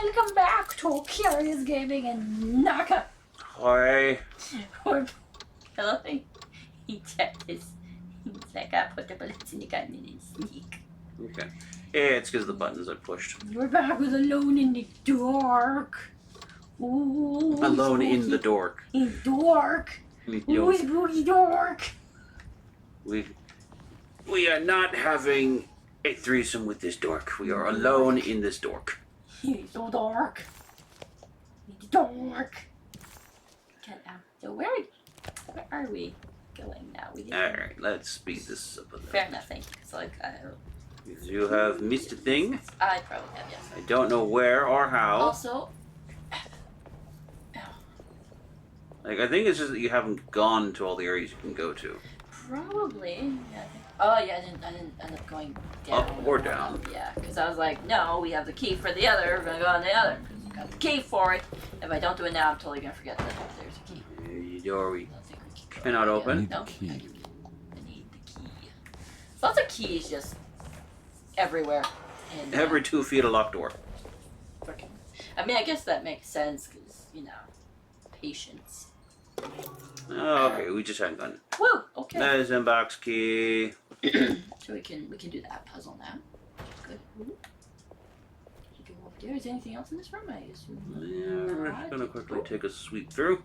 Welcome back to Curious Gaming and Naka. Hi. Hello. He checked his. He's like, I put the bullets in the gun and then sneak. Okay. Yeah, it's because of the buttons I pushed. We're back with Alone in the Dark. Ooh, Alone in the Dork. In dark. Ooh, it's booty dark. We are not having a threesome with this dork. We are alone in this dork. He's so dark. In the dark. Get out. So where are we going now? Alright, let's speed this up a little. Fair enough, thank you. It's like, You have missed a thing. I probably have, yes. I don't know where or how. Also, Like, I think it's just that you haven't gone to all the areas you can go to. probably. Yeah, oh yeah, I didn't end up going down. Up or down. Yeah, because I was like, no, we have the key for the other. We're gonna go on the other. Because we got the key for it. If I don't do it now, I'm totally gonna forget that there's a key. The door we I don't think we can go cannot there. open. Need the Nope. key. I need the key. There's lots of keys just everywhere. In, every 2 feet a locked door. frickin'. I mean, I guess that makes sense because patience. Oh, okay, we just haven't gone. Woo. Okay. There's inbox key. So we can do that puzzle now. Good. Ooh. You go up there. Is there anything else in this room? I assume. Yeah, we're just gonna quickly take a sweep through.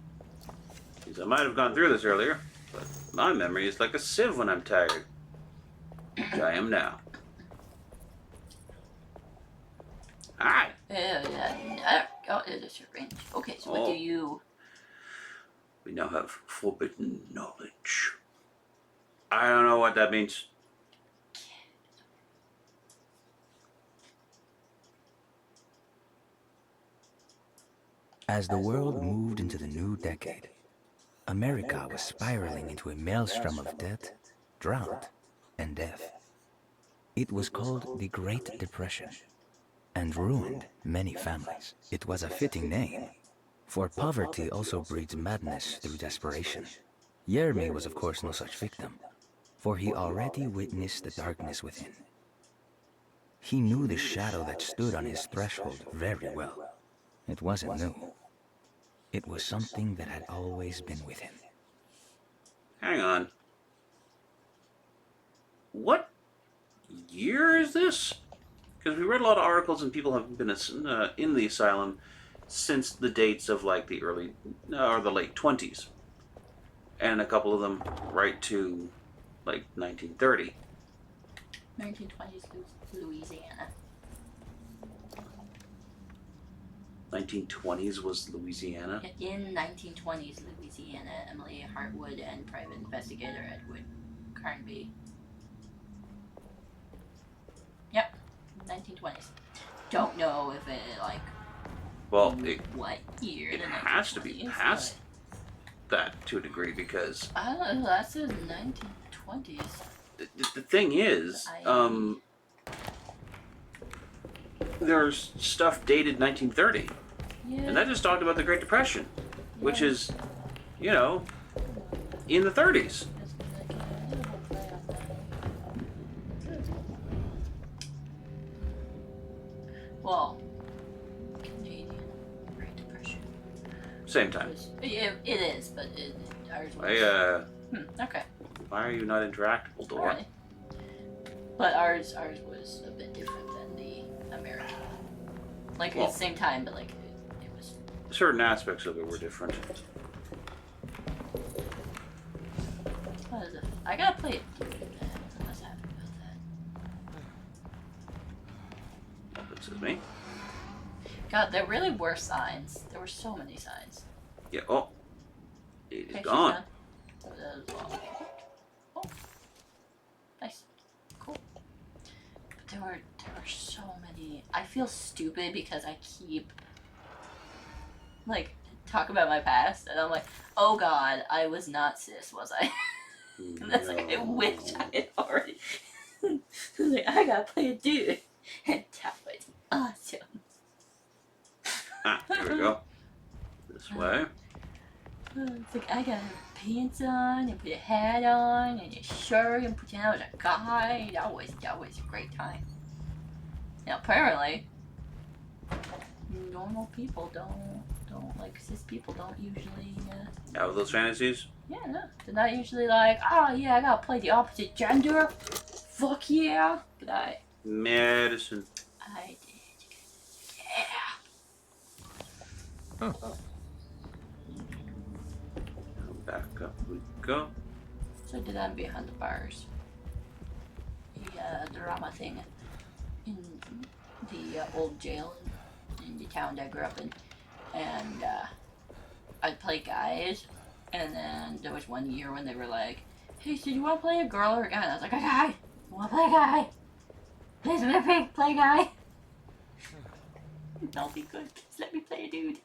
Because I might have gone through this earlier, but my memory is like a sieve when I'm tired. Which I am now. Hi! Yeah. Oh, there's your range. Okay, so what do you... We now have forbidden knowledge. I don't know what that means. As the world moved into the new decade, America was spiraling into a maelstrom of debt, drought, and death. It was called the Great Depression, and ruined many families. It was a fitting name, for poverty also breeds madness through desperation. Jeremy was of course no such victim, for he already witnessed the darkness within. He knew the shadow that stood on his threshold very well. It wasn't new. It was something that had always been with him. Hang on. What year is this? Because we read a lot of articles and people have been in the asylum since the dates of like the early or the late 20s. And a couple of them right to like 1930. 1920s Louisiana. 1920s was Louisiana. In 1920s Louisiana, Emily Hartwood and private investigator Edward Carnby. Yep, 1920s. Don't know if it Well, what year. it the has to be 1920s, past that to a degree because but I don't know. That says 1920s. the thing is, there's stuff dated 1930, Yeah. and that just talked about the Great Depression, which is, in the 30s. Well, Canadian Great Depression. Same time. It is, but ours was. Okay. Why are you not interactable, Dora? Alright. But ours was a bit different than the American. Like at the same time, but like it was. Certain aspects of it were different. What is it? I gotta play it. What's happening about that? This is me. God, there really were signs. There were so many signs. Yeah. Oh, it is Okay, she's gone. done. So that was all. Oh, nice, cool. But there were so many. I feel stupid because I keep talk about my past, and I'm like, oh God, I was not cis, was I? And that's like, I wish I had already. Like, I gotta play a dude, and that was awesome. Ah, there we go. This way. It's like, I gotta have pants on, and put a hat on, and a shirt, and pretend I was a guy. That was a great time. Now, apparently, normal people don't like cis people don't usually. Have those fantasies? Yeah, no, they're not usually like, oh yeah, I gotta play the opposite gender. Fuck yeah, but Medicine. I did. Yeah. Huh. Oh. Back up we go. So did that behind the bars. The drama thing in the old jail in the town that I grew up in, and I'd play guys, and then there was one year when they were like, "Hey, so you want to play a girl or a guy?" And I was like, "A guy. I want to play a guy. Please let me play a guy." That'll be good. Just let me play a dude.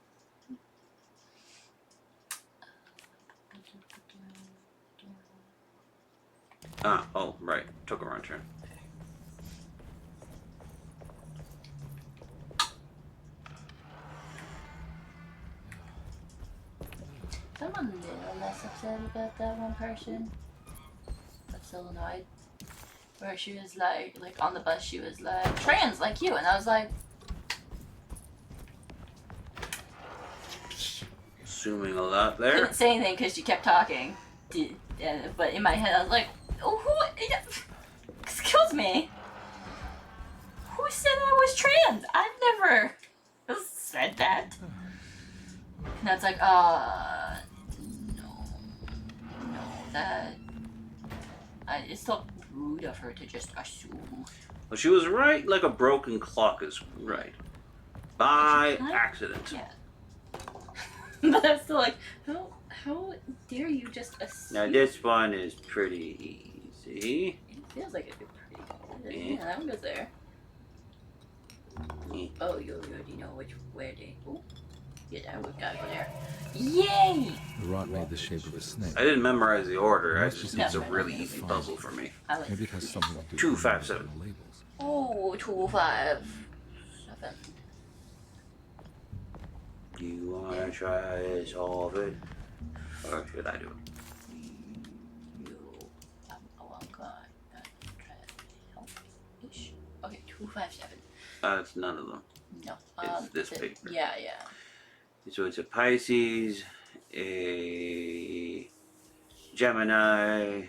Oh, right. Took a wrong turn. I'm a little less upset about that one person. I'm still annoyed. Where she was like on the bus, she was like, trans like you. And I was like, Assuming a lot there. couldn't say anything because she kept talking. But in my head, I was like, oh, who? Excuse me. Who said I was trans? I've never said that. And that's like, no, that. It's still rude of her to just assume. Well, she was right like a broken clock is right. By Kind of- accident. Yeah. But I'm still like, how dare you just assume? Now this one is pretty easy. It feels like it'd be pretty good. Yeah. Yeah, that one goes there. Yeah. Oh, you already know where they. Oh, yeah, that one gotta go there. Yay! The rod made the shape of a snake. I didn't memorize the order. I Must just be it's a something really I can easy find. puzzle for me. I like. Maybe it has something to do 2, with 5, 7. the labels. Oh, 2, 5, 7. Do you wanna try to solve it? Or should I do it? You. Oh, I'm gonna try to help ish. Okay, 2, 5, 7. It's none of them. No. It's this paper. Yeah. So it's a Pisces, a Gemini,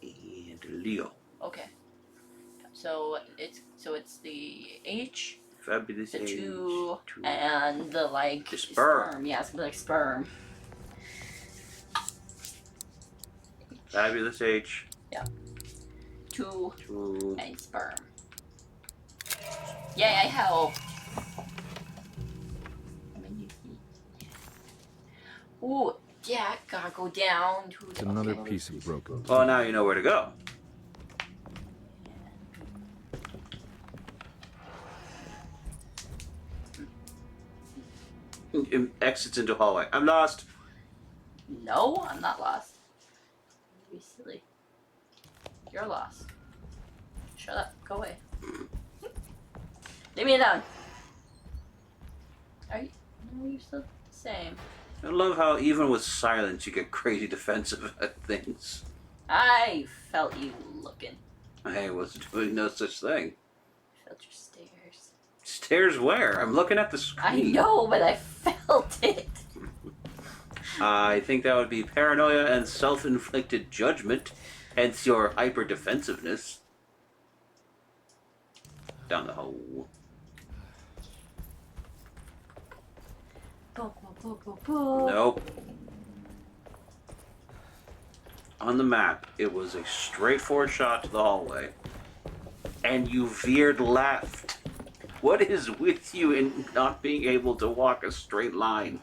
and a Leo. Okay. So it's the H, Fabulous the age. 2, two. and the like The sperm. Yeah, it's gonna be like sperm. Fabulous H. 2 2. and sperm. Yay, I help. Ooh, yeah, gotta go down to It's the another okay. piece of broken. Well, now you know where to go. It exits into hallway. I'm lost. No, I'm not lost. Be silly. You're lost. Shut up. Go away. Leave me alone. Are you? No, you're still the same. I love how even with silence you get crazy defensive at things. I felt you looking. I was doing no such thing. Felt your stares. Stairs where? I'm looking at the I screen. know, but I felt it. I think that would be paranoia and self-inflicted judgment, hence your hyper-defensiveness. Down the hole. Nope. On the map, it was a straightforward shot to the hallway, and you veered left. What is with you in not being able to walk a straight line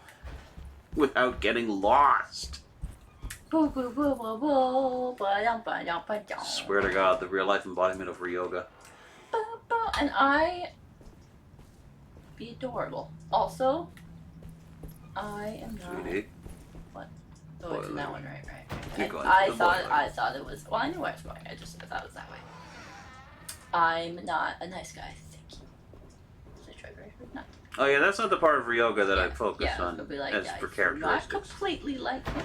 without getting lost? Swear to God, the real life embodiment of Ryoga. And I be adorable. Also, I am not. Sweetie. Oh, it's in that one, right? You're going I for the thought boiler. I thought it was. Well, I knew where I was going. I thought it was that way. I'm not a nice guy. Thank you. Should I try very hard not to? Oh yeah, that's not the part of Ryoga that I Yeah, focus yeah, on it'll be like as that. for Not characteristics. completely like him.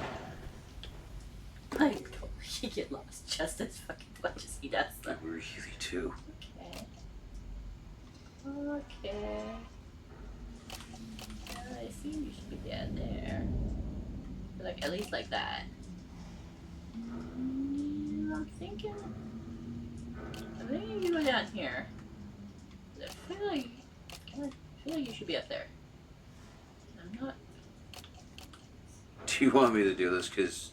I totally get lost just as fucking much as he does. I really do. Okay. you should be down there. Like, at least like that. I'm thinking you go down here. I feel like you should be up there. I'm not. Do you want me to do this? Because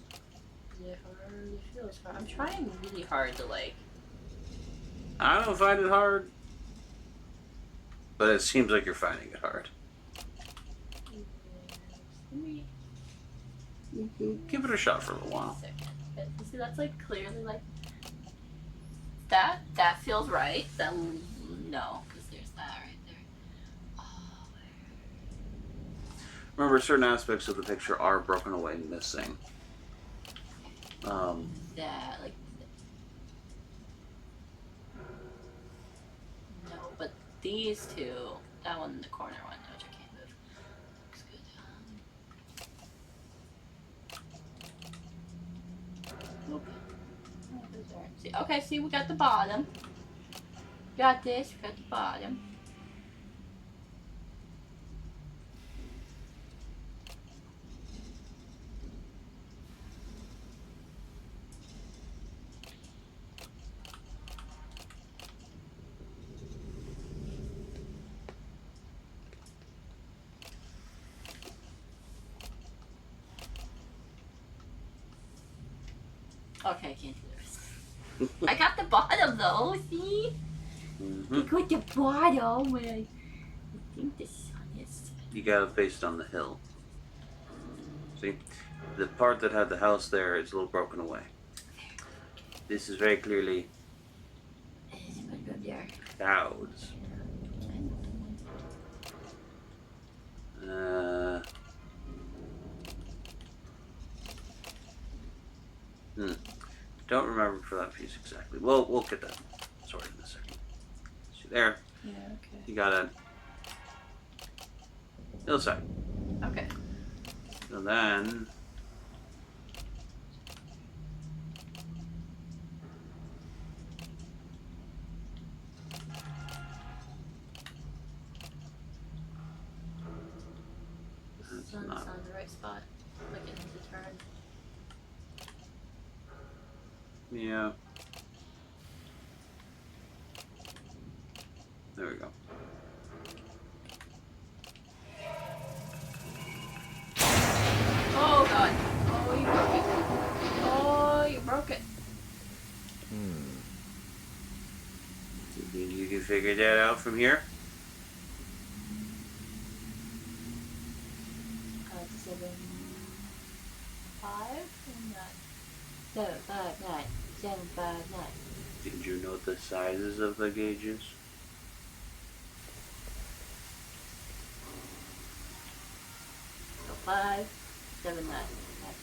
It hard. It feels hard. I'm trying really hard to like. I don't find it hard. But it seems like you're finding it hard. Give it a shot for a little while. You see, that's like clearly like that. That feels right. That no, because there's that right there. Oh, Remember, certain aspects of the picture are broken away and missing. that like no, but these two. That one in the corner one, which I can't move. Looks good. See, okay, see, we got the bottom. Got this, we got the bottom. Okay, I can't do this. I got the bottom though, see? Mm-hmm. I got the bottom where I think the sun is. You gotta face it on the hill. See? The part that had the house there is a little broken away. This is very clearly clouds. Don't remember for that piece exactly. We'll get that sorted in a second. See there? Yeah, okay. You got a hillside. Okay. So then Sun's on the right spot. Like it needs to turn. yeah. There we go. Oh god. Oh, you broke it. Oh, you broke it. You think you can figure that out from here? 7, 5, 7, 5, 9, 7, 5, 9. Did you note the sizes of the gauges? So 5, 7, 9. 5, 7, 9. 5,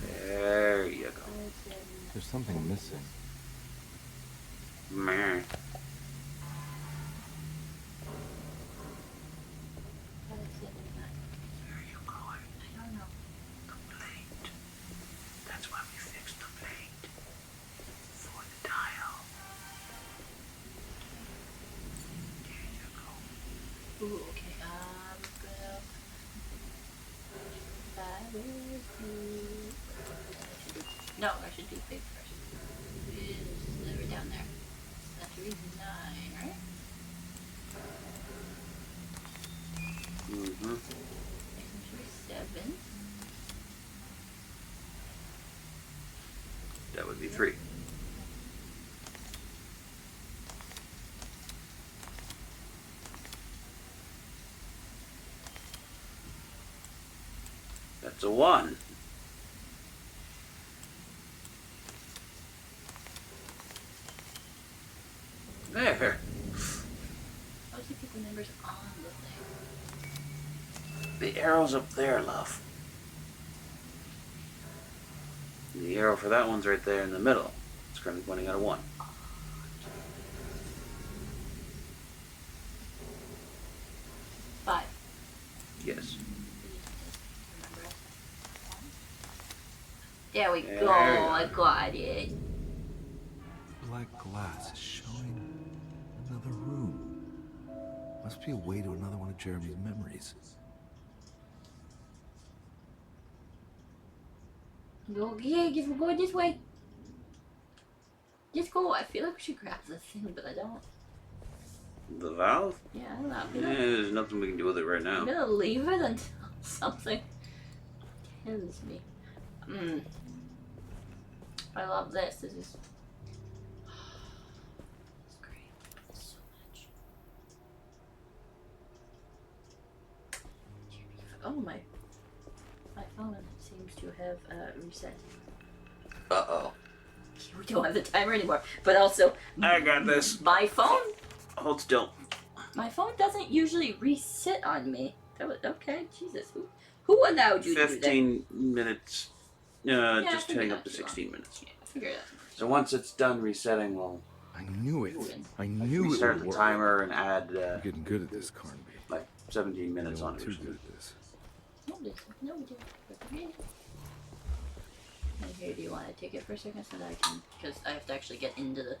7, 9. There you go. 5, 7, 9. There's something missing. Meh. 5, 7, 9. There you go. I don't know. The plate. That's why we fixed the plate. For the dial. There you go. Ooh, okay. Well, that is good. No, I should do big first. Is never down there. That's the reason 9, right? Mm-hmm. 7. That would be 3. That's a 1. There. How does he put the numbers on the thing? The arrow's up there, love. The arrow for that one's right there in the middle. It's currently pointing at a 1. 5. Yes. There we There go. you go. I got it. Black glass is showing another room. Must be a way to another one of Jeremy's memories. Go, yeah, if we're going this way. Just go. I feel like we should grab the thing, but I don't. The valve? Yeah, I don't know. Yeah, there's nothing we can do with it right now. I'm gonna leave it until something kills me. I love this. This is. It's great. So much. Oh, my phone seems to have reset. Uh-oh. We don't have the timer anymore. But also, I got this. my phone. Hold still. My phone doesn't usually reset on me. That was okay. Jesus, who allowed you to do that? 15 minutes. Yeah, Just I figured heading up to that's too long. 16 minutes. Yeah, I figured that. So once it's done resetting, we'll I knew it. I knew it restart would the work. timer and add You're getting good at this, Carnby. like 17 minutes You're on it. too good at this. No, we didn't. And here, do you want to take it for a second so that I can? Because I have to actually get into the.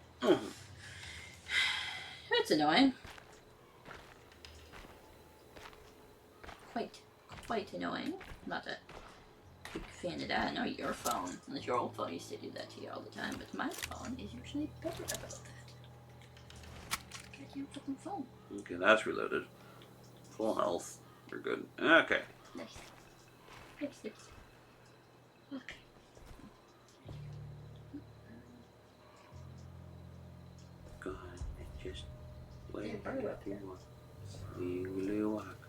That's annoying. Quite annoying. Not a big fan of that. I know your phone, unless your old phone used to do that to you all the time, but my phone is usually better about that. Goddamn fucking phone. Okay, that's reloaded. Full health. We're good. Okay. Nice. Okay. Go on and just wait. Yeah, bird up here. Wiggly walk.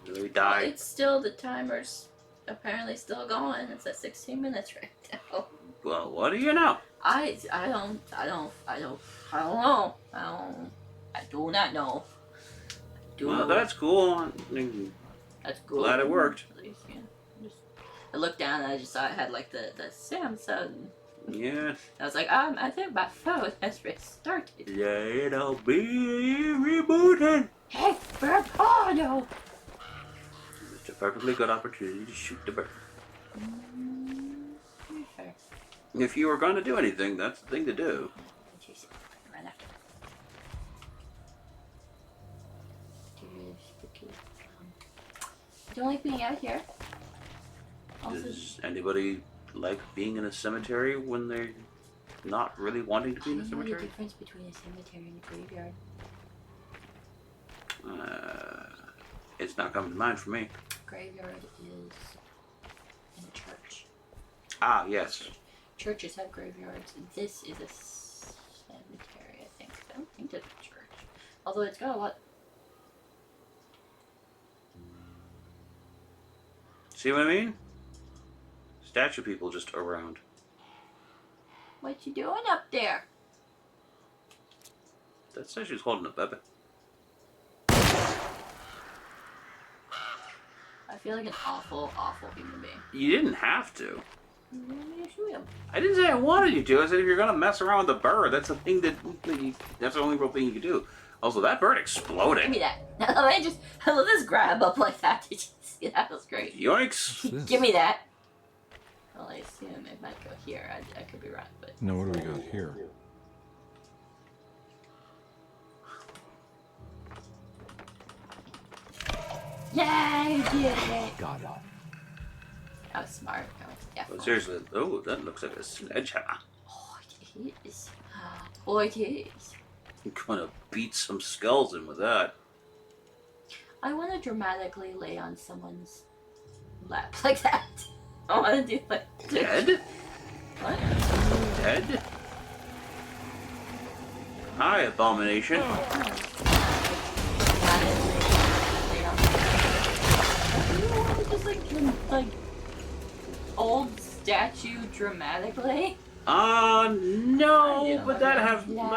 Wiggly Well, die. it's still, the timer's apparently still going. It's at 16 minutes right now. Well, what do you know? I don't know. I do not know. Well, that's cool. That's cool. Glad it worked. At least, yeah. I looked down and I just saw it had like the Samsung. Yeah. I was like, I think my phone has restarted. Yeah, it'll be rebooted. Hey, Verpano! It's a perfectly good opportunity to shoot the bird. Fair. If you were going to do anything, that's the thing to do. Jeez, right after. I don't like being out here. Also, Does anybody like being in a cemetery when they're not really wanting to be in a I don't know the cemetery? difference between a cemetery and a graveyard. It's not coming to mind for me. Graveyard is in a church. Ah, yes. Churches have graveyards. This is a cemetery, I think. I don't think it's a church. Although it's got a lot. See what I mean? Statue people just around. What you doing up there? That statue's holding a baby. I feel like an awful, awful human being. You didn't have to. You want me to shoot him? I didn't say I wanted you to. I said if you're gonna mess around with the bird, that's the thing that's the only real thing you can do. Also, that bird Give exploded. me that. I love this grab up like that. Did you see that? Was great. Yoinks! What's this? Give me that. Well, I assume it might go here. I could be wrong, but. No, what do we got here? Yay! You did it! Got it. That was smart. That was But definitely. seriously, oh, that looks like a sledgehammer. Oh, it is. Oh, it is. I'm gonna beat some skulls in with that. I want to dramatically lay on someone's lap like that. I want to do like. Dead? What? Dead? Hi, abomination. Just like old statue dramatically. No, but that Yeah.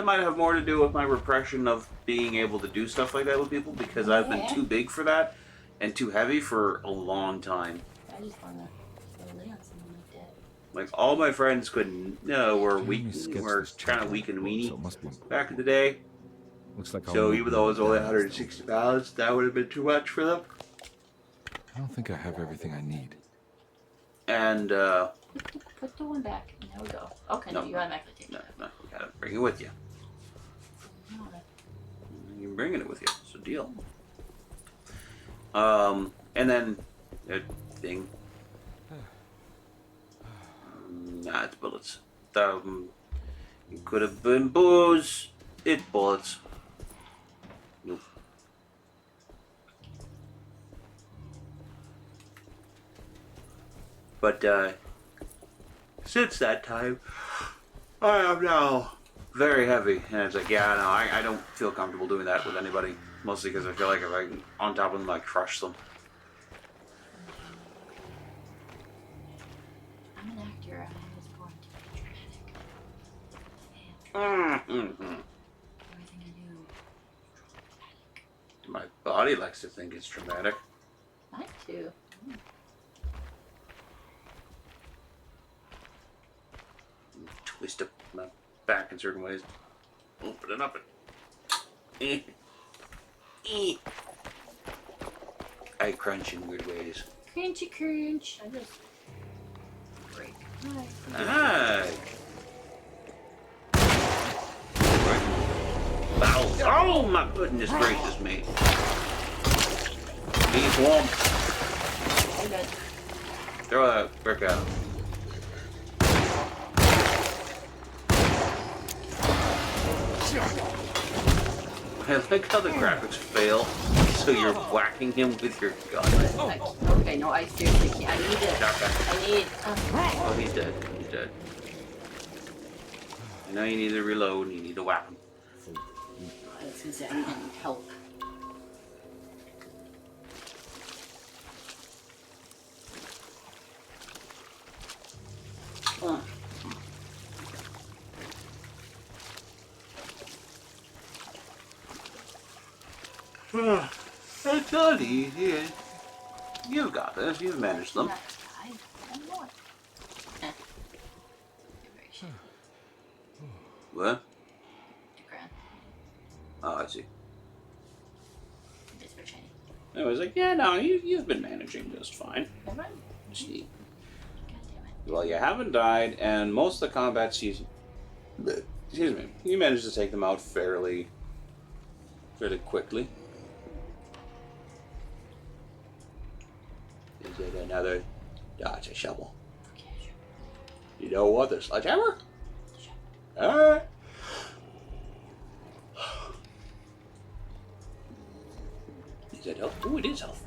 might have more to do with my repression of being able to do stuff like that with people because I've been Yeah. too big for that and too heavy for a long time. I just want to lay on someone like that. Like all my friends couldn't were Jeremy weak, sketched were this kind of together, weak and so weenie it must be important. back in the day. Looks like I'll So know even though I was who only that is, 160 pounds, that would have been too much for them. though. I don't think I have everything I need. And Put the one back. And there we go. Okay, no, No. you automatically take no, it. no, you gotta bring it with you. No, You I'm bringing it with you. So deal. And then that thing. Nah, it's bullets. It could have been booze. It's bullets. Nope. But since that time, I am now very heavy, and it's like, yeah, no, I don't feel comfortable doing that with anybody. Mostly because I feel like if I'm on top of them, I crush them. I'm an actor. I was born to be dramatic. Everything I do is dramatic. My body likes to think it's traumatic. Mine too. Twist up my back in certain ways. Open it up and I crunch in weird ways. Crunchy crunch. I just break. Nice. Oh my goodness gracious me. He's warm. I'm good. Throw that brick out. I like how the graphics fail, so you're whacking him with your gun. Okay, no, I seriously can't. I need it. I need. Oh, he's dead. He's dead. I know you need to reload and you need to whack him. I was gonna say, I need help. It's not easy. You've got this. You've managed them. What? Oh, I see. I was like, yeah, no, you've been managing just fine. Gee. Well, you haven't died, and most of the combat season, excuse me, you managed to take them out fairly quickly. Is it another? Oh, it's a shovel. You know what? The sledgehammer? Alright. Is that health? Oh, it is health.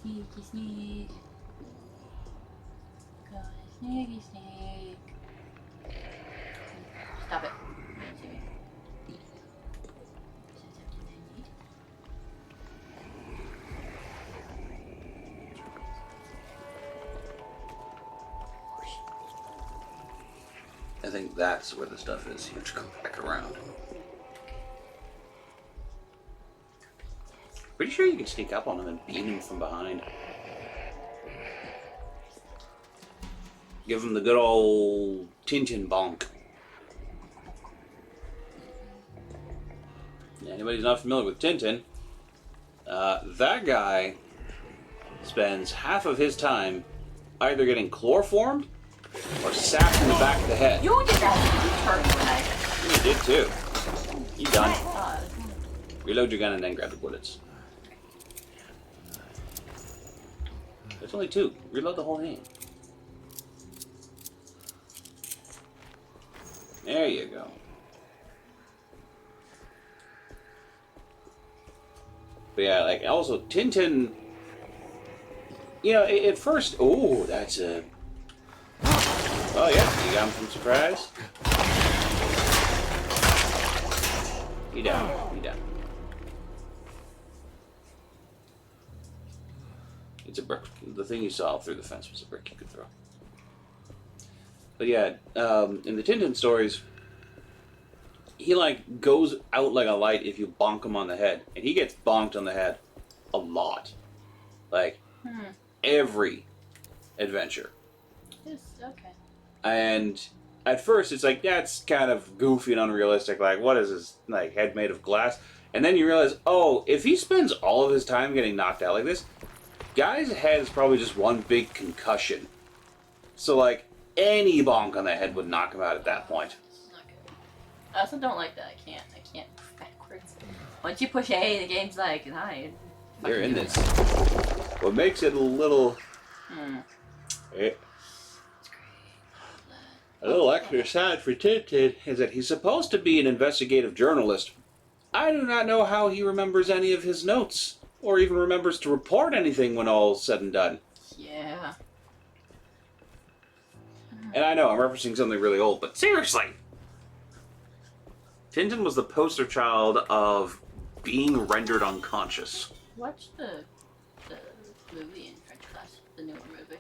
Sneaky sneak. Sneaky sneak. Stop it. See me. I think that's where the stuff is. You have to come back around. Pretty sure you can sneak up on him and beat him from behind. Give him the good old Tintin bonk. Anybody who's not familiar with Tintin, that guy spends half of his time either getting chloroformed or sapped in the back of the head. You did that. You did too. You done. Reload your gun and then grab the bullets. There's only two. Reload the whole thing. There you go. But yeah, like, also, Tintin, you know, at first, oh, that's a... Oh, yeah, you got him from surprise. You down, you down. It's a brick. The thing you saw through the fence was a brick you could throw. But yeah, in the Tintin stories, he like goes out like a light if you bonk him on the head, and he gets bonked on the head a lot, like every adventure. Yes, okay. And at first, it's like, yeah, it's kind of goofy and unrealistic. Like, what is his like head made of glass? And then you realize, oh, if he spends all of his time getting knocked out like this, guy's head is probably just one big concussion. So like any bonk on the head would knock him out at that point. I also don't like that. I can't move backwards. Once you push A, the game's like, hi. They're in this. What makes it a little... A little extra sad for Tintin is that he's supposed to be an investigative journalist. I do not know how he remembers any of his notes, or even remembers to report anything when all's said and done. Yeah. And I know, I'm referencing something really old, but seriously! Tintin was the poster child of being rendered unconscious. Watch the movie in French class, the newer movie.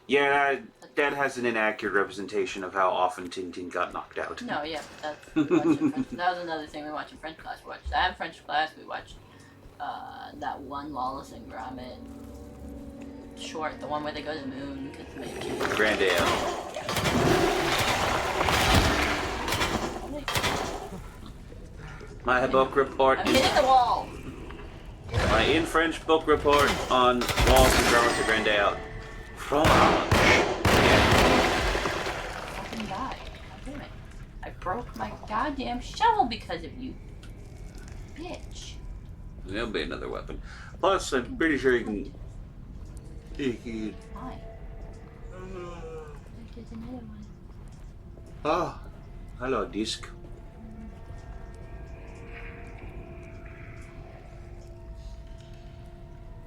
Yeah, that has an inaccurate representation of how often Tintin got knocked out. No, yeah, but that was another thing we watched in French class. We watched that in French class. We watched that one Wallace and Gromit short, the one where they go to the moon. Grand Ale. My book report I'm hitting the wall! My in French book report on Wallace and Gromit to Grand Ale. Fromage. Fucking die. God damn it. I broke my goddamn shovel because of you. Bitch. There'll be another weapon. Plus, I'm pretty sure you can... Why? There's another one. Oh, hello, disc.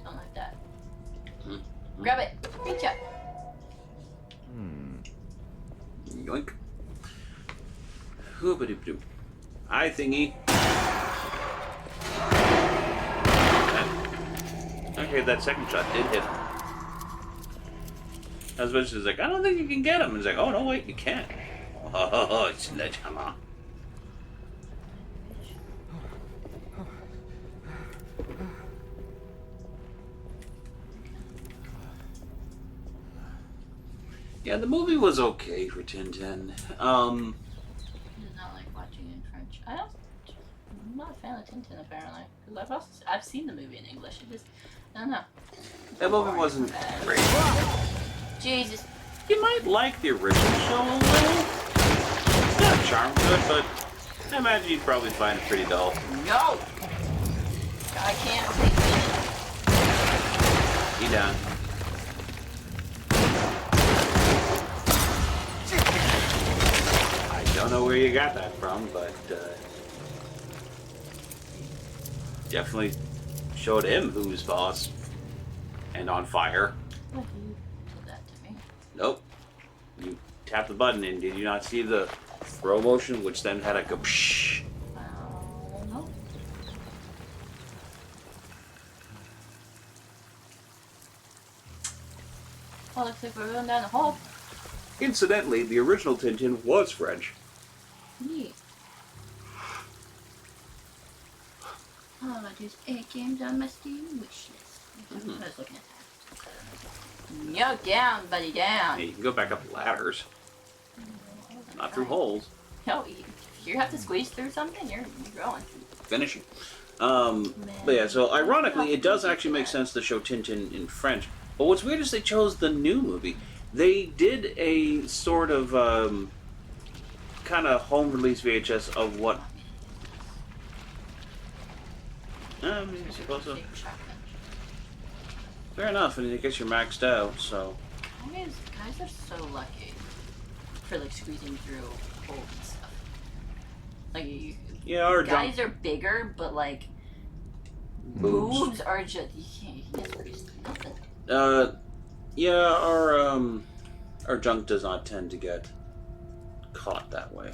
Don't like that. Grab it. Reach up. Yoink. Hoobity-doo. Eye thingy. Okay, that second shot did hit him. As much as like, I don't think you can get him. He's like, oh no, wait, you can't. Oh, sledgehammer. Yeah, the movie was okay for Tintin. I did not like watching in French. I'm not a fan of Tintin apparently. Because I've seen the movie in English. It just, I don't know. That movie wasn't great. Jesus. You might like the original show a little. It's got a charm to it, but I imagine you'd probably find it pretty dull. No! I can't take it. Be down. I don't know where you got that from, but definitely showed him who's boss and on fire. What you did that to me? Nope. You tapped the button and did you not see the throw motion, which then had a go psh? No. Well, looks like we're going down the hole. Incidentally, the original Tintin was French. Neat. Oh, there's 8 games on my Steam wish list. I was looking at that. Yo, down, buddy, down. Yeah, you can go back up ladders, not through holes. No, you have to squeeze through something. You're going. Finishing. But yeah, so ironically, it does actually make sense to show Tintin in French. But what's weird is they chose the new movie. They did a sort of kind of home release VHS of what. I mean, I suppose so. Fair enough, and I guess you're maxed out, so. Guys are so lucky for like squeezing through holes and stuff. Like Yeah, our guys are bigger, but like boobs are just you can't squeeze nothing. Yeah, our junk does not tend to get caught that way.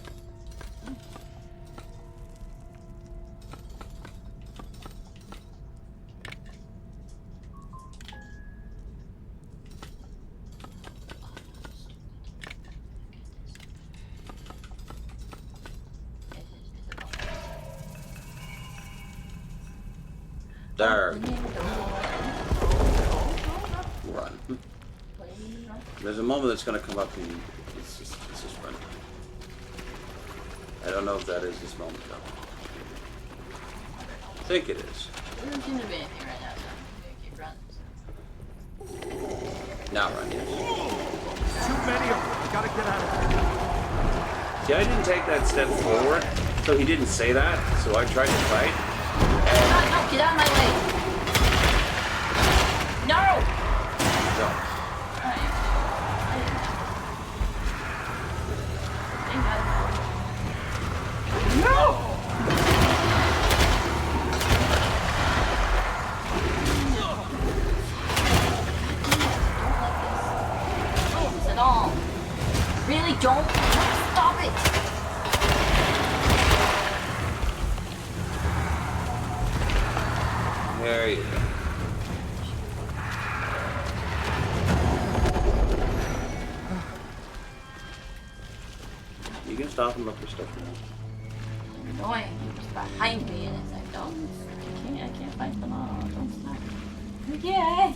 There. Run. There's a moment that's going to come up and it's just run. I don't know if that is this moment though. I think it is. There doesn't seem to be anything right now, so I'm gonna keep running. Now run, yes. Too many of them. Gotta get out of here. See, I didn't take that step forward So he didn't say that, so I tried to fight. No, get out of my way! No! Don't. No! At all. Really don't stop it. There you go. You can stop and look for stuff now. Annoying. He was behind me and it's like, don't. I can't fight them all. Don't stop. Okay.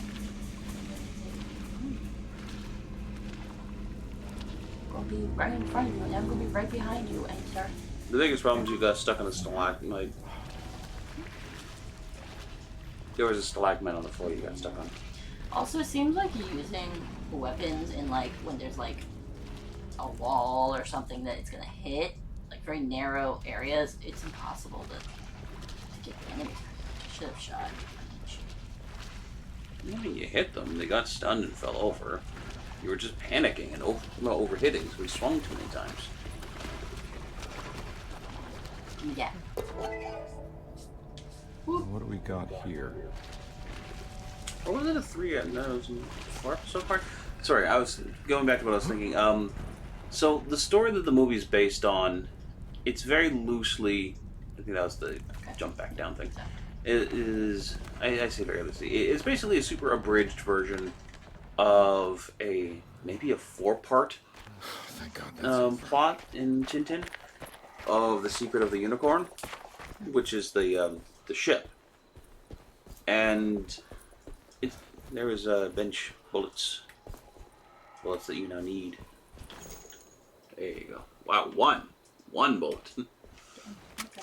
Gonna be right in front of you, and I'm gonna be right behind you, and start. The biggest problem is you got stuck in a stalagmite. There was a stalagmite on the floor you got stuck on. Also, it seems like using weapons in like when there's like a wall or something that it's gonna hit, like very narrow areas, it's impossible to get the enemies. I should have shot. Yeah, you hit them, they got stunned and fell over. You were just panicking and overhitting because we swung too many times. Yeah. What do we got here? Or was it a 3? No, it was a 4 episode part. Sorry, I was going back to what I was thinking. So the story that the movie's based on, it's very loosely. I think that was the jump back down thing. It is. I say very loosely. It's basically a super abridged version of maybe a 4-part Thank God. plot in Tintin of the Secret of the Unicorn, which is the ship, and there is bench bullets that you now need. There you go. Wow, one bullet. Okay.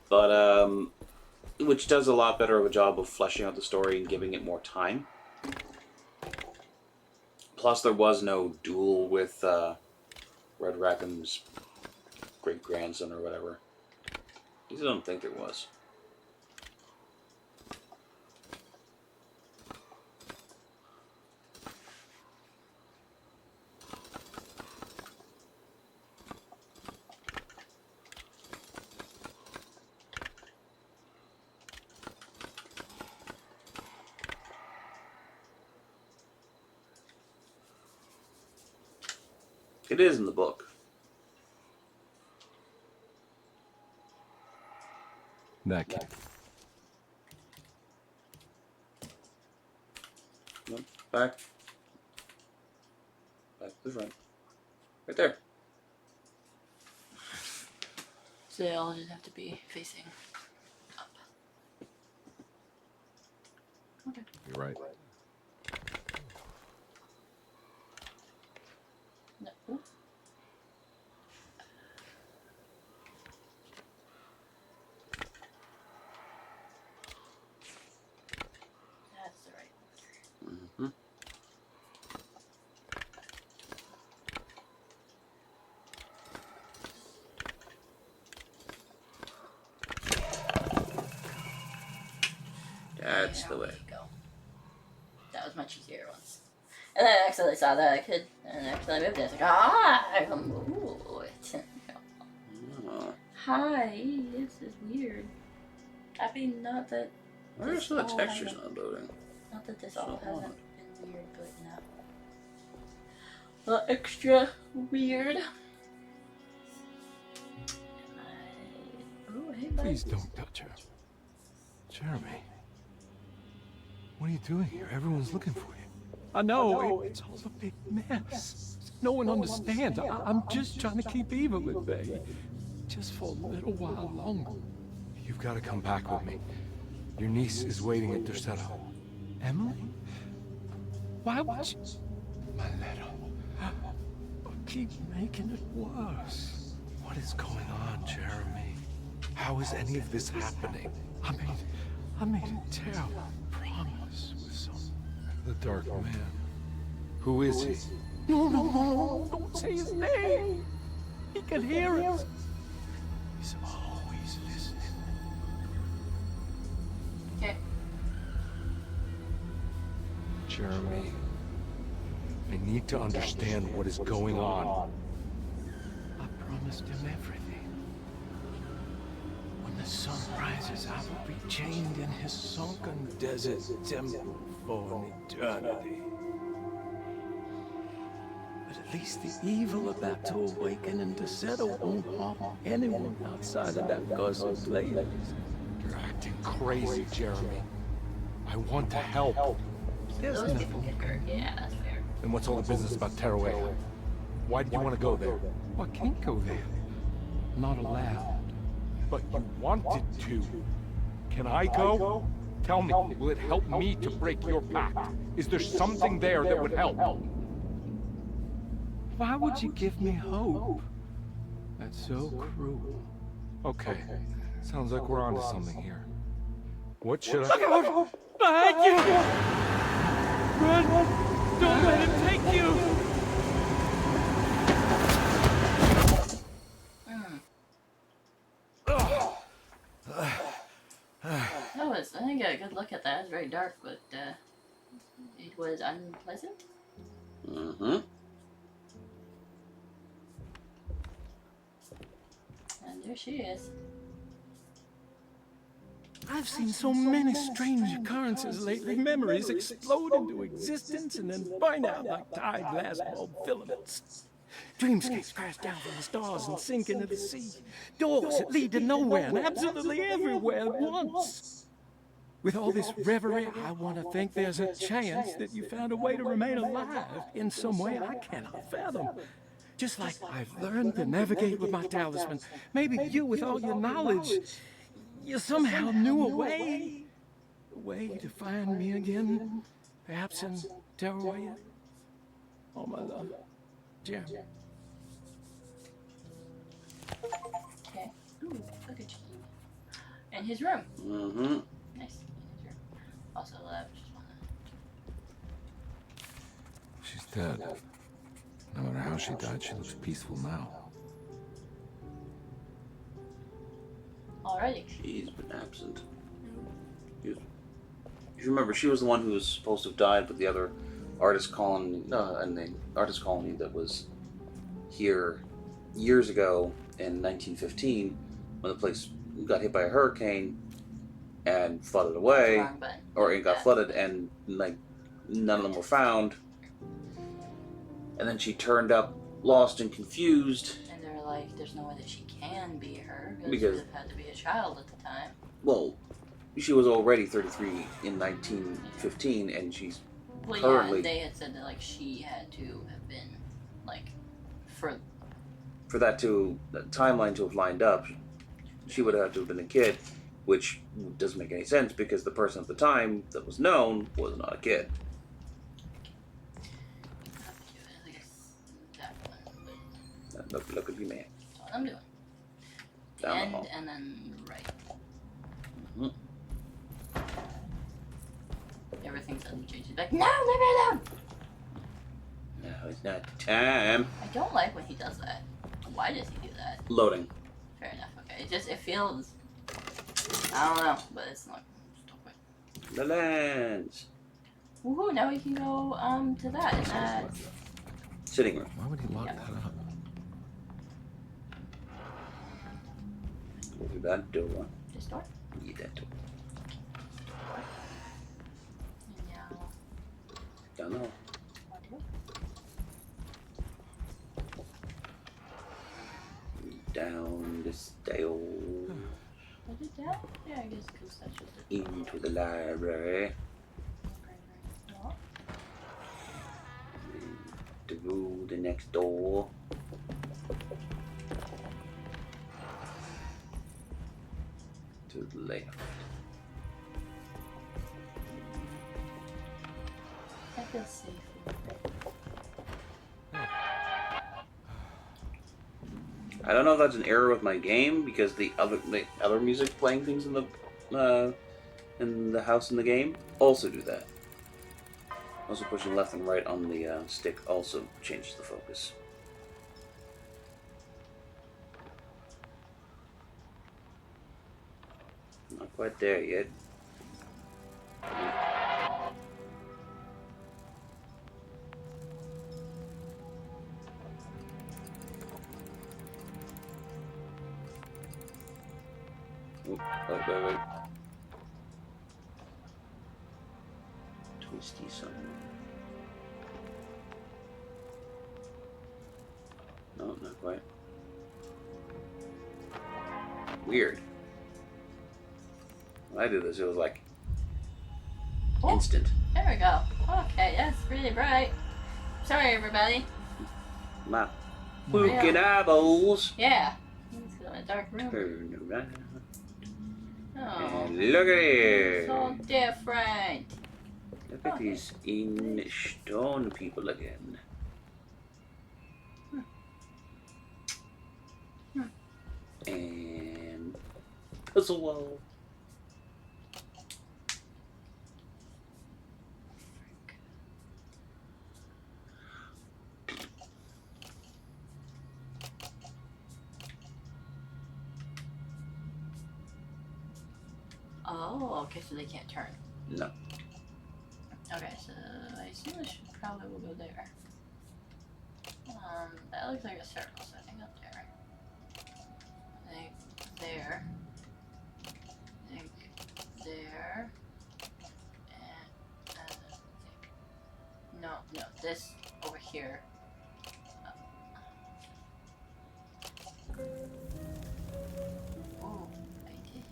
But which does a lot better of a job of fleshing out the story and giving it more time. Plus, there was no duel with Red Rackham's great-grandson or whatever. At least I don't think there was. It is in the book. That kid. No, back to the front. Right there. So they all just have to be facing up. Okay. You're right. No. Ooh. That's the right one. Mm-hmm. That's the way. There you go. That was much easier once. And then I accidentally saw that I could, and I accidentally moved it. It's like, I can move it. Oh. Hi, this is weird. I mean, not that. Why are some of the textures not loading? Not that this So all hasn't odd. been weird, but no. Extra weird. Oh, hey, buddy. Please don't touch her. Jeremy. What are you doing here? Everyone's looking for you. I know, it's all a big mess. No one understands. I'm just trying to keep even with Bay. Just for a little while longer. You've got to come back with me. Your niece is waiting at Tercero. Emily? Why would you... My little... Keep making it worse. What is going on, Jeremy? How is any of this happening? I made a terrible promise with some... The Dark Man. Who is he? No, don't say his name. He can hear us. Jeremy, I need to understand what is going on. I promised him everything. When the sun rises, I will be chained in his sunken desert temple for an eternity. But at least the evil about to awaken and to settle won't harm anyone outside of that cursed place. You're acting crazy, Jeremy. I want to help. There's Those people nothing. get hurt. Yeah, that's fair. And what's all the business about Tearaway? Why did you want to go there? Well, I can't go there. I'm not allowed. But you wanted to. Can I go? Tell me, will it help me to break your pact? Is there something there that would help? Why would you give me hope? That's so cruel. Okay, sounds like we're onto something here. What should I... Look out! Behind you! Run! Don't let him take you! That was, I think, a good look at that. It was very dark, but it was unpleasant. Mm-hmm. And there she is. I've seen so many strange occurrences lately. Memories explode into existence and then burn out like tired glass bulb filaments. Dreamscapes crash down from the stars and sink into the sea. Doors that lead to nowhere and absolutely everywhere at once. With all this reverie, I want to think there's a chance that you found a way to remain alive in some way I cannot fathom. Just like I've learned to navigate with my talisman. Maybe you, with all your knowledge, you somehow knew a way to find me again, perhaps in Tearaway. Oh, my love, Jeremy. Okay. Ooh, look at you. In his room. Mm-hmm. Nice. In his room. Also, just wanna... She's dead. No matter how she died, she looks peaceful now. Alrighty. She's been absent. You remember, she was the one who was supposed to have died, but the other artist colony, and the artist colony that was here years ago in 1915, when the place got hit by a hurricane and flooded away, Wrong button. or it got flooded, and like none of them were found. And then she turned up lost and confused. And they're like, there's no way that she can be her Because- she would have had to be a child at the time. Well, she was already 33 in 1915, and she's Well, currently... yeah, they had said that like she had to have been like for that timeline to have lined up, she would have had to have been a kid, which doesn't make any sense because the person at the time that was known was not a kid. that one, but Look at you, man. that's what I'm doing. Down the End hall. and then right. Mm-hmm. Everything suddenly changes. Like, no, leave it alone. No, it's not the time. I don't like when he does that. Why does he do that? Loading. Fair enough. Okay, it feels. I don't know, but it's not. Stupid. The lands. Woohoo! Now we can go to that and that. Sitting room. Why would he lock Yeah. that up? Go through that door. This door. Yeah, that door. And now. Down the hall. Down the stairs. Was it down? Yeah, I guess because that's just a Into the library. door. Through the next door. To the left. I feel safe. I don't know if that's an error with my game because the other music playing things in the house in the game also do that. Also pushing left and right on the stick also changes the focus. Not quite there yet. Oop, wait. Twisty something. No, not quite. Weird. When I did this, it was like instant. There we go. Okay, that's pretty bright. Sorry, everybody. My spooky eyeballs. Yeah. Let's go in a dark room. Turn around. Oh, And look at here. so different. Look at these in stone people again. And puzzle wall. Oh, okay, so they can't turn. No. Okay, so I assume I should probably will go there. That looks like a circle, so I think up there. I think there. I think there. And no, this over here. Oh, I did it.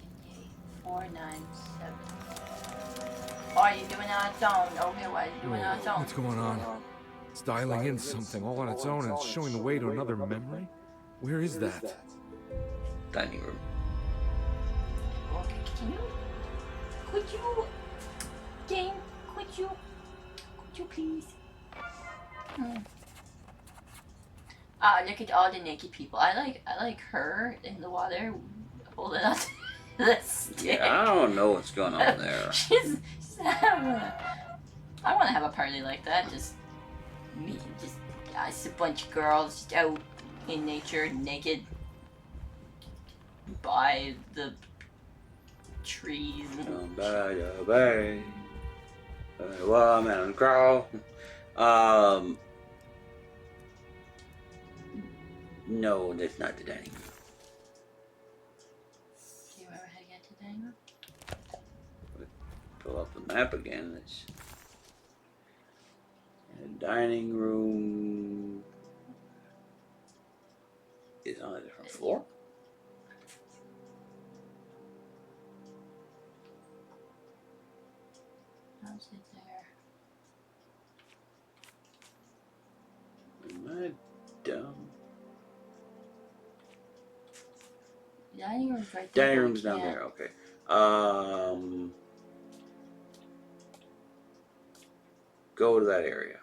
4, 9, 7. Oh, are you doing it on its own? Okay, why are you doing it on its own? What's going on? It's dialing in something all on its own and it's showing the way to another memory? Where is that? Dining room. Okay, could you, game, could you please? Look at all the naked people. I like her in the water holding on to the stick. Yeah, I don't know what's going on there. she's I want to have a party like that. Just me, just a bunch of girls just out in nature, naked, by the trees. By the bay, a woman crawl. No, that's not the dining room. Do you remember how to get to the dining room? Pull up the map again. It's the dining room is on a different floor. How's it there? Am I dumb? The dining room's right there. Dining room's down there. Okay. Go to that area.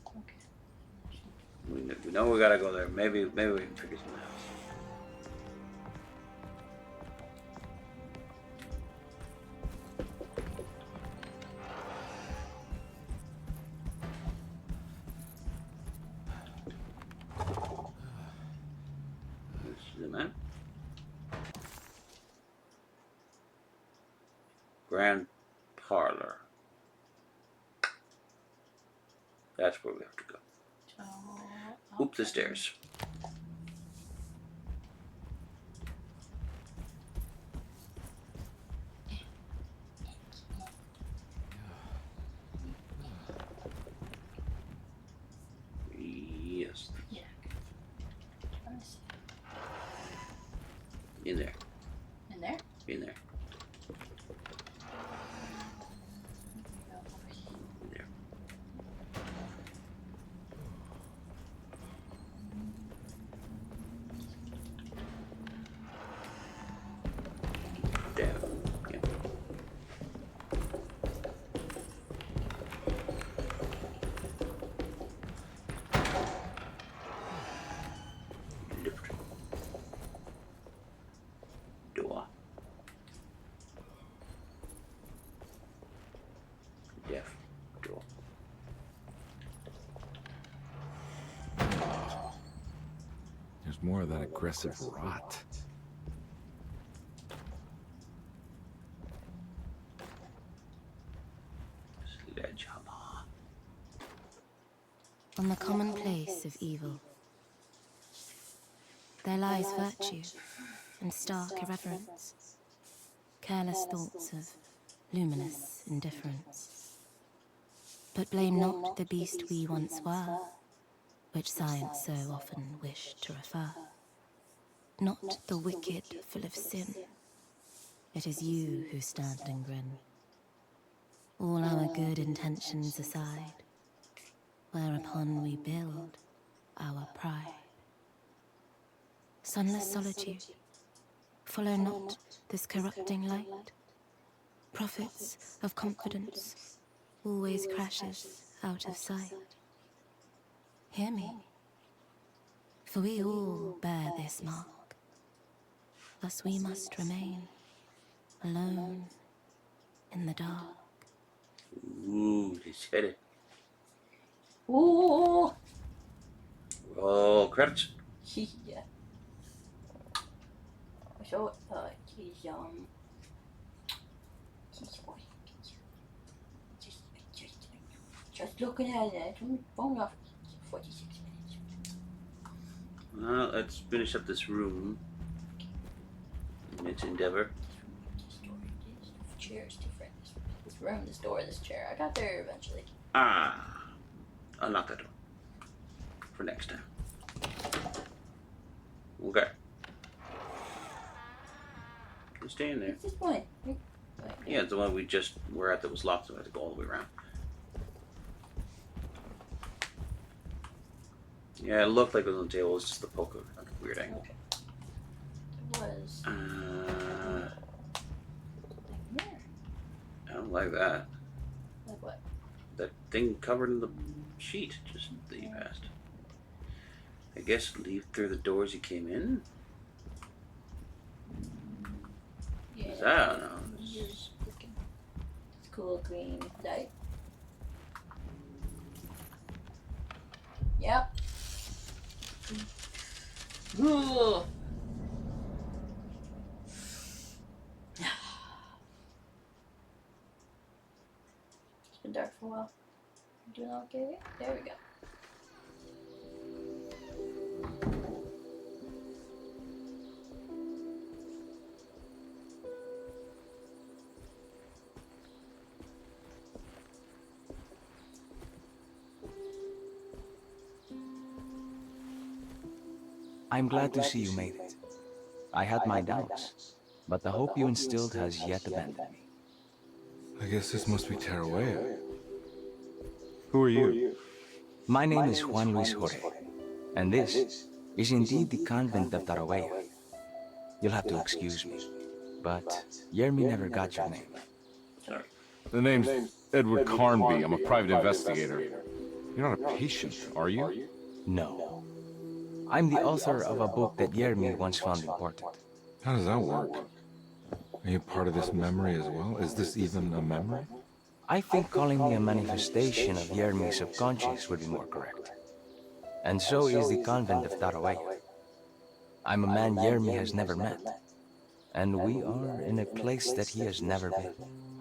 Okay. We know we gotta go there. Maybe we can figure something else. This is the map. Grand parlor. That's where we have to go. So, Oop the stairs. Yes. Yeah. Trying to see. In there. In there? In there. Go over here. In there. Down. Yeah. Lift. Door. Left door. There's more of that aggressive rot. Sledgehammer. On the commonplace of evil, there lies virtue and stark irreverence. careless thoughts of luminous indifference. But blame not the beast we once were, which science so often wished to refer. Not the wicked full of sin, it is you who stand and grin. All our good intentions aside, whereupon we build our pride. Sunless solitude, follow not this corrupting light. Prophets of confidence, always crashes out of sight. Hear me, for we all bear this mark. Thus we must remain alone in the dark. Ooh, he said it. Ooh. Oh, credits. Yeah. So, just looking at it, phone off 46 minutes. Well, let's finish up this room. In its endeavor. This chair is different. This room, this door, this chair. I got there eventually. Unlock that door. For next time. Okay. Stay in there. What's this one? Yeah, it's the one we just were at that was locked, so I had to go all the way around. Yeah, it looked like it was on the table. It was just the poker at a weird angle. Okay. It was. Here. I don't like that. Like what? That thing covered in the sheet just that you passed. I guess leave through the doors you came in? Yeah. I don't know. It's cool green light. Yep. Ooh. It's been dark for a while. Doing okay? There we go. I'm glad to see you made it. I had my doubts, but the hope you instilled has yet abandoned me. I guess this must be Tarawea. Who are you? My name is Juan Luis Jorge, and this is indeed the convent of Tarawea. You'll have to excuse me, but Yermi never got your name. Sorry. The name's Edward Carnby. I'm a private investigator. You're not a patient, are you? No. I'm the author of a book that Yermi once found important. How does that work? Are you part of this memory as well? Is this even a memory? I think calling me a manifestation of Yermi's subconscious would be more correct. And so is the convent of Tarawea. I'm a man Yermi has never met, and we are in a place that he has never been.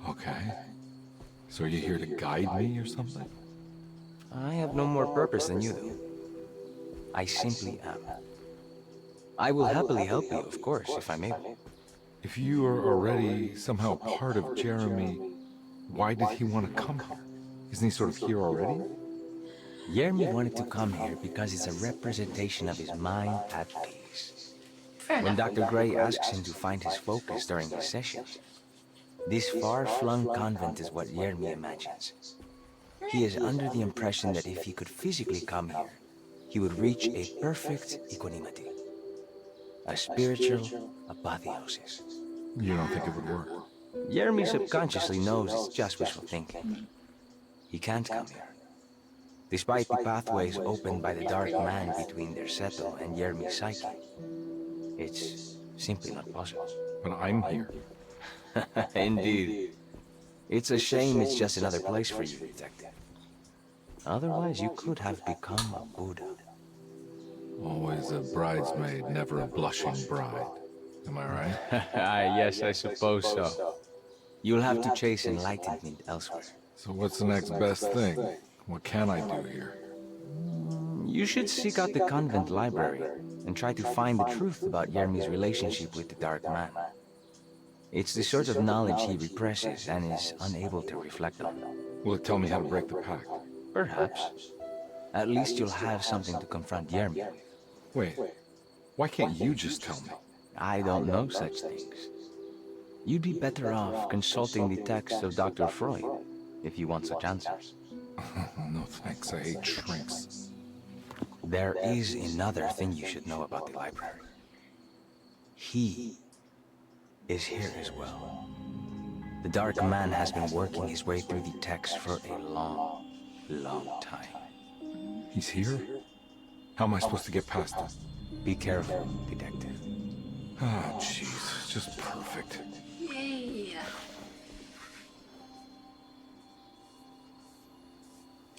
Okay. So are you here to guide me or something? I have no more purpose than you do. I simply am. I will happily help you, of course, if I'm able. If you are already somehow part of Jeremy, why did he want to come here? Isn't he sort of here already? Yermi wanted to come here because it's a representation of his mind at peace. When Dr. Gray asks him to find his focus during his sessions, this far-flung convent is what Yermi imagines. He is under the impression that if he could physically come here, he would reach a perfect equanimity. A spiritual apotheosis. You don't think it would work? Yermi subconsciously knows it's just wishful thinking. He can't come here. Despite the pathways opened by the dark man between their Seto and Yermi's psyche, it's simply not possible. But I'm here. Indeed. It's a shame it's just another place for you, Detective. Otherwise, you could have become a Buddha. Always a bridesmaid, never a blushing bride. Am I right? Yes, I suppose so. You'll have to chase enlightenment elsewhere. So what's the next best thing? What can I do here? You should seek out the convent library and try to find the truth about Yermi's relationship with the Dark Man. It's the sort of knowledge he represses and is unable to reflect on. Will it tell me how to break the pact? Perhaps. At least you'll have something to confront Yermi with. Wait, why can't you just tell me? I don't know such things. You'd be better off consulting the text of Dr. Freud, if you want such answers. No thanks, I hate shrinks. There is another thing you should know about the library. He is here as well. The Dark Man has been working his way through the text for a long, long time. He's here? How am I supposed to get past him? Be careful, Detective. Ah, jeez, just perfect. Yay.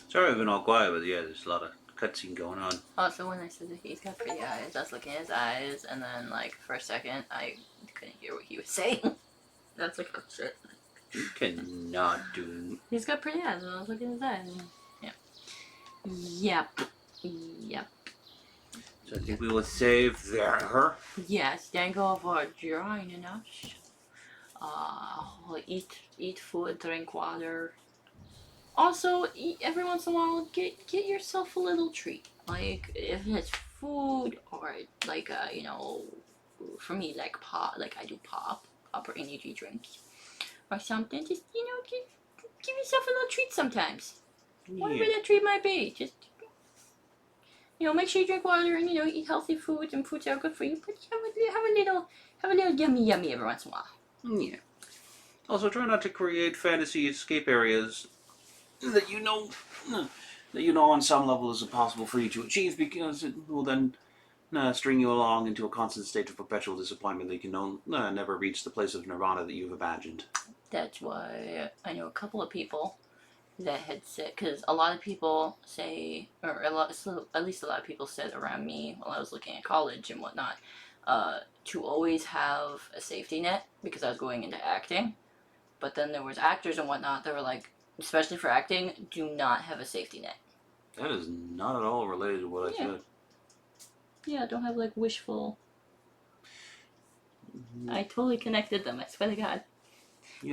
Sorry I've been all quiet, but yeah, there's a lot of cutscene going on. Also, when I said that he's got pretty eyes, I was looking at his eyes, and then, like, for a second, I couldn't hear what he was saying. That's like, oh shit. You cannot do... He's got pretty eyes when I was looking at his eyes. Yeah. Yep. So I think we will save her. Yes, thank you for joining us. Eat food, drink water. Also, every once in a while, get yourself a little treat. Like, if it's food or, like, for me, like pop, like I do pop or energy drinks or something. Just, give yourself a little treat sometimes. Whatever that treat might be. Just, make sure you drink water and, eat healthy foods and foods that are good for you. But have a little yummy every once in a while. Yeah. Also, try not to create fantasy escape areas that you know on some level is impossible for you to achieve, because it will then string you along into a constant state of perpetual disappointment that you can never reach the place of nirvana that you've imagined. That's why I know a couple of people that had said, because a lot of people say, or at least a lot of people said around me while I was looking at college and whatnot, to always have a safety net, because I was going into acting. But then there was actors and whatnot that were like, especially for acting, do not have a safety net. That is not at all related to what I said. Yeah, don't have like wishful. I totally connected them, I swear to God.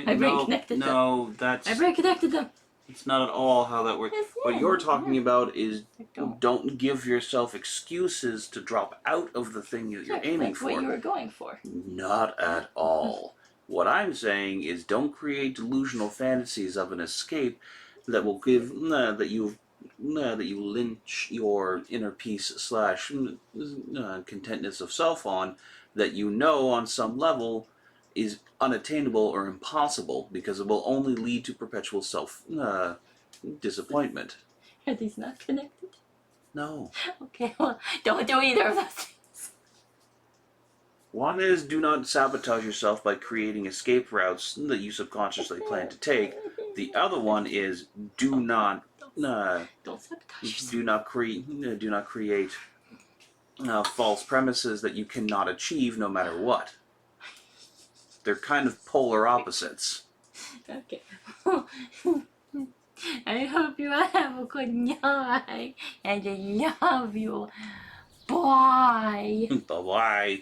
I reconnected them. No, that's... I reconnected them. It's not at all how that works. Yes, What you're talking about is don't. don't give yourself excuses to drop out of the thing that you're aiming for. What you were going for. Not at all. What I'm saying is don't create delusional fantasies of an escape that will give that you lynch your inner peace / contentness of self on, that on some level is unattainable or impossible, because it will only lead to perpetual self disappointment. Are these not connected? No. Okay, well, don't do either of those things. One is, do not sabotage yourself by creating escape routes that you subconsciously plan to take. The other one is, do not sabotage yourself. do not create false premises that you cannot achieve no matter what. They're kind of polar opposites. Okay. I hope you have a good night, and I love you. Bye. Bye-bye.